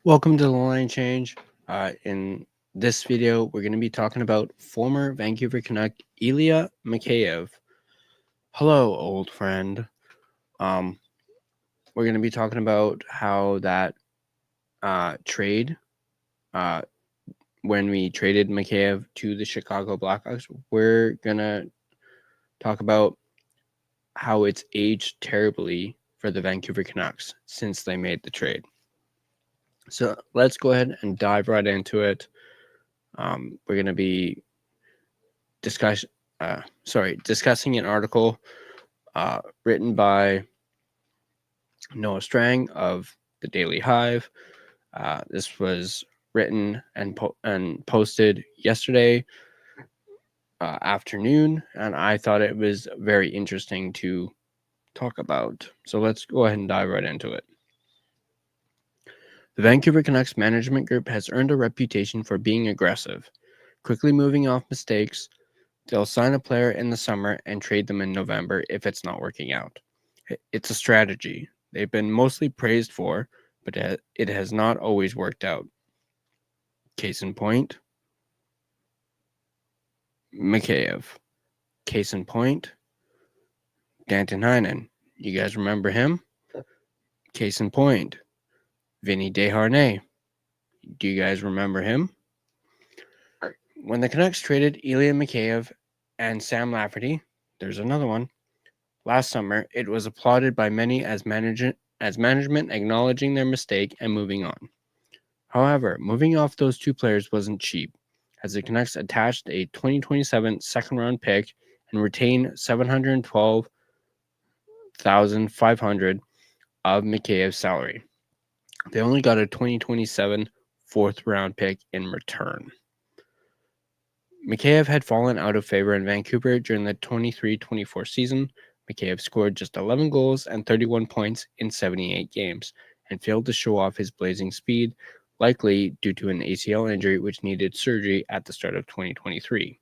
Welcome to the Line Change. In this video, we're going to be talking about former Vancouver Canuck Ilya Mikheyev. Hello, old friend. We're going to be talking about how that trade, when we traded Mikheyev to the Chicago Blackhawks, we're going to talk about how it's aged terribly for the Vancouver Canucks since they made the trade. So let's go ahead and dive right into it. We're going to be discussing an article written by Noah Strang of the Daily Hive. This was written and posted yesterday afternoon, and I thought it was very interesting to talk about. So let's go ahead and dive right into it. The Vancouver Canucks management group has earned a reputation for being aggressive, quickly moving off mistakes. They'll sign a player in the summer and trade them in November if it's not working out. It's a strategy they've been mostly praised for, but it has not always worked out. Case in point, Mikheyev. Case in point, Danton Heinen. You guys remember him? Case in point, Vinny Desharnais. Do you guys remember him? When the Canucks traded Ilya Mikheyev and Sam Lafferty, there's another one, last summer, it was applauded by many as management acknowledging their mistake and moving on. However, moving off those two players wasn't cheap, as the Canucks attached a 2027 second-round pick and retained $712,500 of Mikheyev's salary. They only got a 2027 fourth-round pick in return. Mikheyev had fallen out of favor in Vancouver during the 23-24 season. Mikheyev scored just 11 goals and 31 points in 78 games and failed to show off his blazing speed, likely due to an ACL injury which needed surgery at the start of 2023.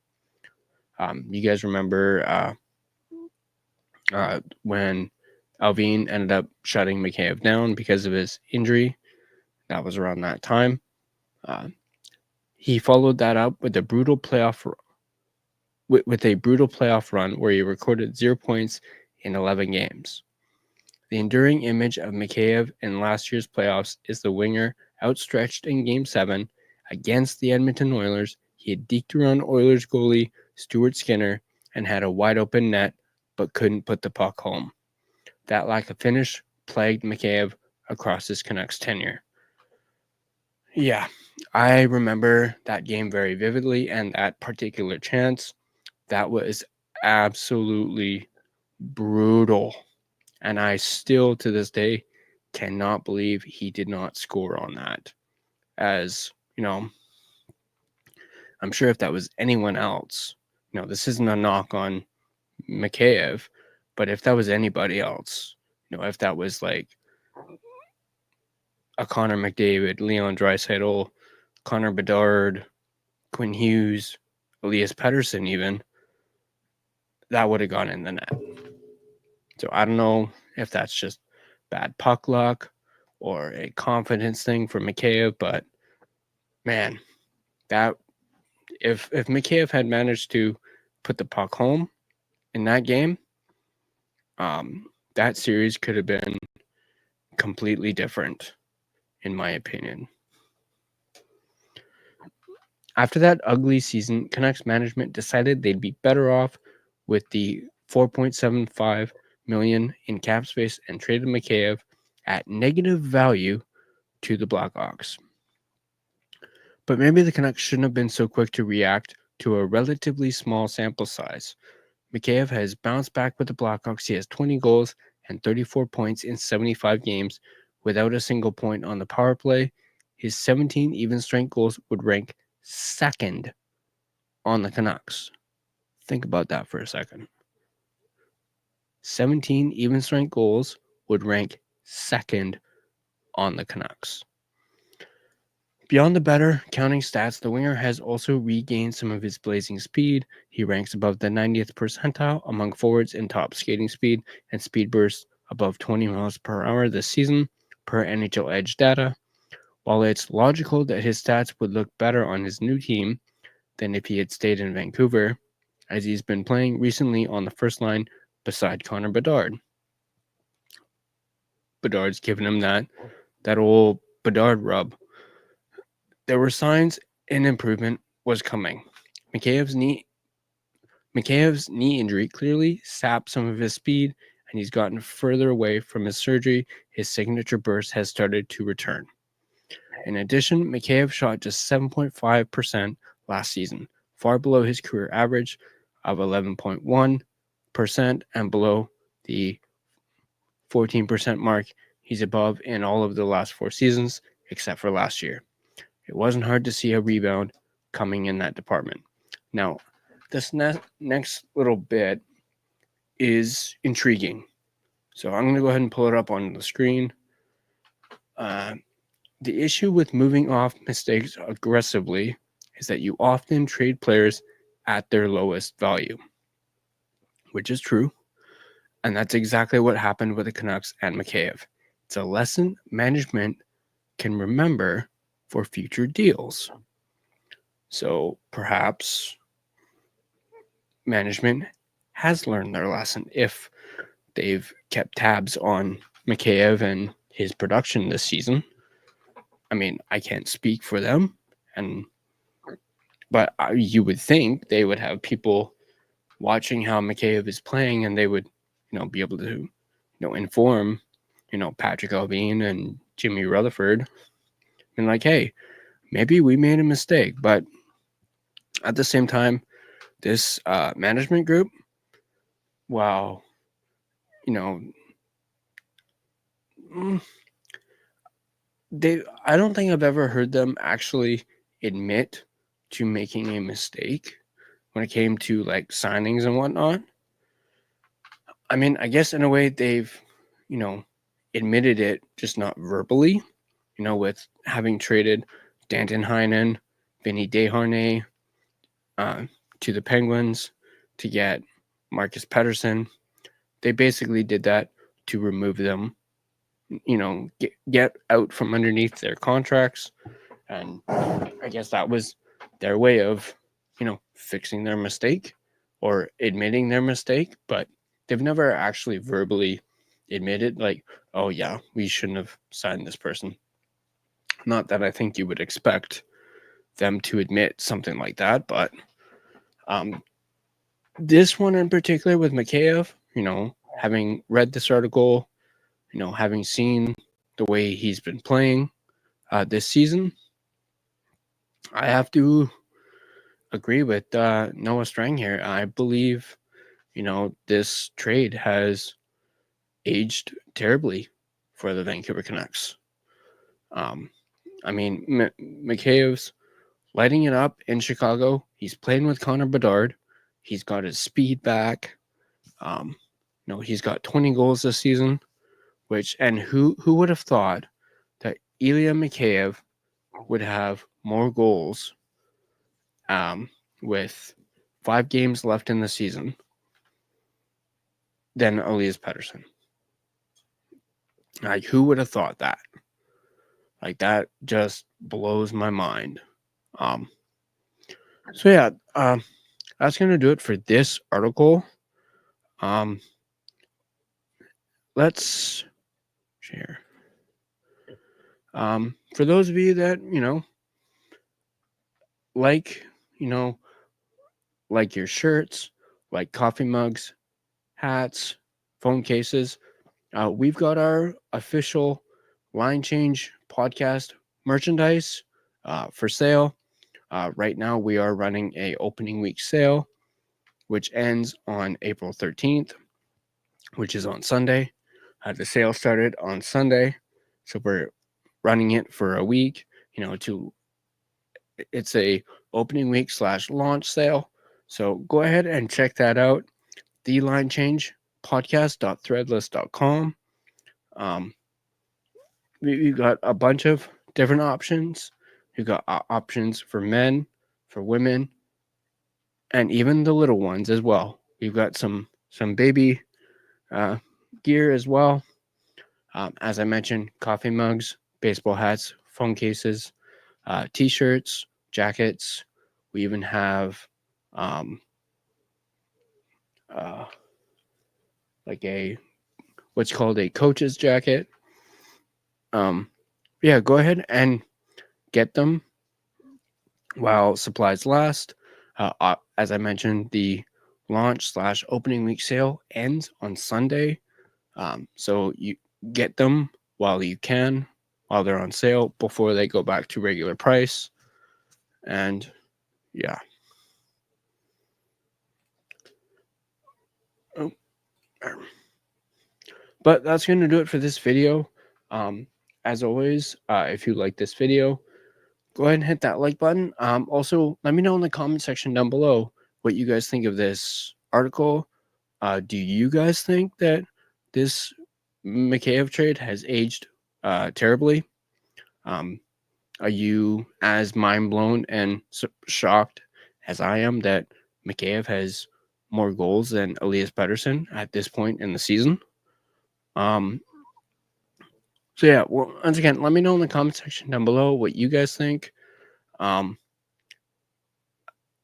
You guys remember when Alvin ended up shutting Mikheyev down because of his injury? That was around that time. He followed that up with a brutal playoff run where he recorded 0 points in 11 games. The enduring image of Mikheyev in last year's playoffs is the winger outstretched in Game 7 against the Edmonton Oilers. He had deked around Oilers goalie Stuart Skinner and had a wide-open net but couldn't put the puck home. That lack of finish plagued Mikheyev across his Canucks tenure. Yeah, I remember that game very vividly, and that particular chance, that was absolutely brutal. And I still, to this day, cannot believe he did not score on that. As, I'm sure if that was anyone else, this isn't a knock on Mikheyev, but if that was anybody else, if that was like a Connor McDavid, Leon Draisaitl, Connor Bedard, Quinn Hughes, Elias Pettersson even, that would have gone in the net. So I don't know if that's just bad puck luck or a confidence thing for Mikheyev, but man, that if Mikheyev had managed to put the puck home in that game, that series could have been completely different, in my opinion. After that ugly season, Canucks management decided they'd be better off with the $4.75 million in cap space and traded Mikheyev at negative value to the Blackhawks. But maybe the Canucks shouldn't have been so quick to react to a relatively small sample size. Mikheyev has bounced back with the Blackhawks. He has 20 goals and 34 points in 75 games without a single point on the power play. His 17 even-strength goals would rank second on the Canucks. Think about that for a second. 17 even-strength goals would rank second on the Canucks. Beyond the better counting stats, the winger has also regained some of his blazing speed. He ranks above the 90th percentile among forwards in top skating speed and speed bursts above 20 miles per hour this season, per NHL Edge data. While it's logical that his stats would look better on his new team than if he had stayed in Vancouver, as he's been playing recently on the first line beside Connor Bedard. Bedard's given him that old Bedard rub. There were signs an improvement was coming. Mikheyev's knee injury clearly sapped some of his speed, and he's gotten further away from his surgery. His signature burst has started to return. In addition, Mikheyev shot just 7.5% last season, far below his career average of 11.1% and below the 14% mark he's above in all of the last 4 seasons, except for last year. It wasn't hard to see a rebound coming in that department. Now, this next little bit is intriguing. So I'm going to go ahead and pull it up on the screen. The issue with moving off mistakes aggressively is that you often trade players at their lowest value, which is true. And that's exactly what happened with the Canucks and Mikheyev. It's a lesson management can remember for future deals. So perhaps management has learned their lesson if they've kept tabs on Mikheyev and his production this season. I mean, I can't speak for them, but you would think they would have people watching how Mikheyev is playing, and they would, be able to, inform, Patrick Allvin and Jimmy Rutherford, and like, hey, maybe we made a mistake. But at the same time, this management group, wow, I don't think I've ever heard them actually admit to making a mistake when it came to like signings and whatnot. I mean, I guess in a way they've, admitted it, just not verbally, with having traded Danton Heinen, Vinny Desharnais to the Penguins to get Marcus Pettersson. They basically did that to remove them, get out from underneath their contracts. And I guess that was their way of, fixing their mistake or admitting their mistake. But they've never actually verbally admitted, like, oh, yeah, we shouldn't have signed this person. Not that I think you would expect them to admit something like that, but this one in particular with Mikheyev, having read this article, having seen the way he's been playing this season, I have to agree with Noah Strang here. I believe, this trade has aged terribly for the Vancouver Canucks. I mean, Mikheyev's lighting it up in Chicago. He's playing with Connor Bedard. He's got his speed back. He's got 20 goals this season. And who would have thought that Ilya Mikheyev would have more goals with 5 games left in the season than Elias Pettersson? Like, who would have thought that? Like, that just blows my mind. So yeah, that's gonna do it for this article. Let's share. For those of you that like your shirts, like coffee mugs, hats, phone cases, we've got our official Line Change podcast merchandise for sale. Right now we are running a opening week sale, which ends on April 13th, which is on Sunday. The sale started on Sunday, so we're running it for a week. It's a opening week / launch sale. So go ahead and check that out. The Line Change podcast.threadless.com. We've got a bunch of different options. We've got options for men, for women, and even the little ones as well. We've got some baby gear as well. As I mentioned, coffee mugs, baseball hats, phone cases, t-shirts, jackets. We even have like what's called a coach's jacket. Yeah, go ahead and get them while supplies last. As I mentioned, the launch/opening week sale ends on Sunday. So you get them while you can, while they're on sale, before they go back to regular price. And yeah. But that's going to do it for this video. As always, if you like this video, go ahead and hit that like button. Also, let me know in the comment section down below what you guys think of this article. Do you guys think that this Mikheyev trade has aged terribly? Are you as mind blown and shocked as I am that Mikheyev has more goals than Elias Pettersson at this point in the season? So yeah, well, once again, let me know in the comment section down below what you guys think.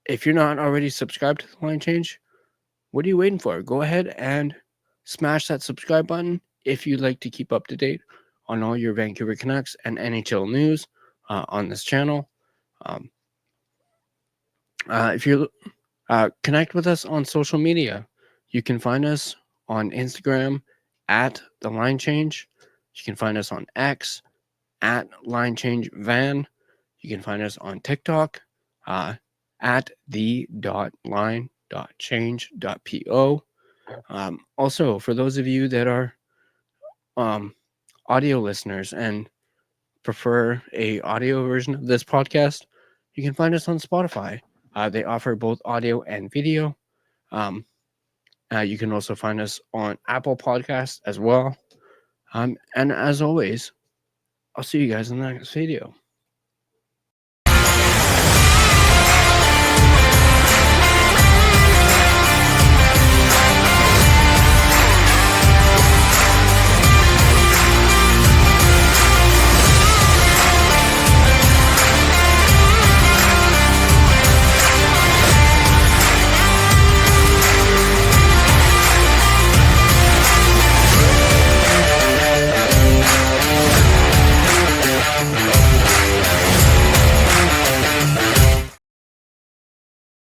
If you're not already subscribed to the Line Change, what are you waiting for? Go ahead and smash that subscribe button if you'd like to keep up to date on all your Vancouver Canucks and NHL news on this channel. If you connect with us on social media, you can find us on Instagram at The Line Change. You can find us on X at Line Change Van. You can find us on TikTok at the.line.change.po. Also, for those of you that are audio listeners and prefer a audio version of this podcast, you can find us on Spotify. They offer both audio and video. You can also find us on Apple Podcasts as well. And as always, I'll see you guys in the next video.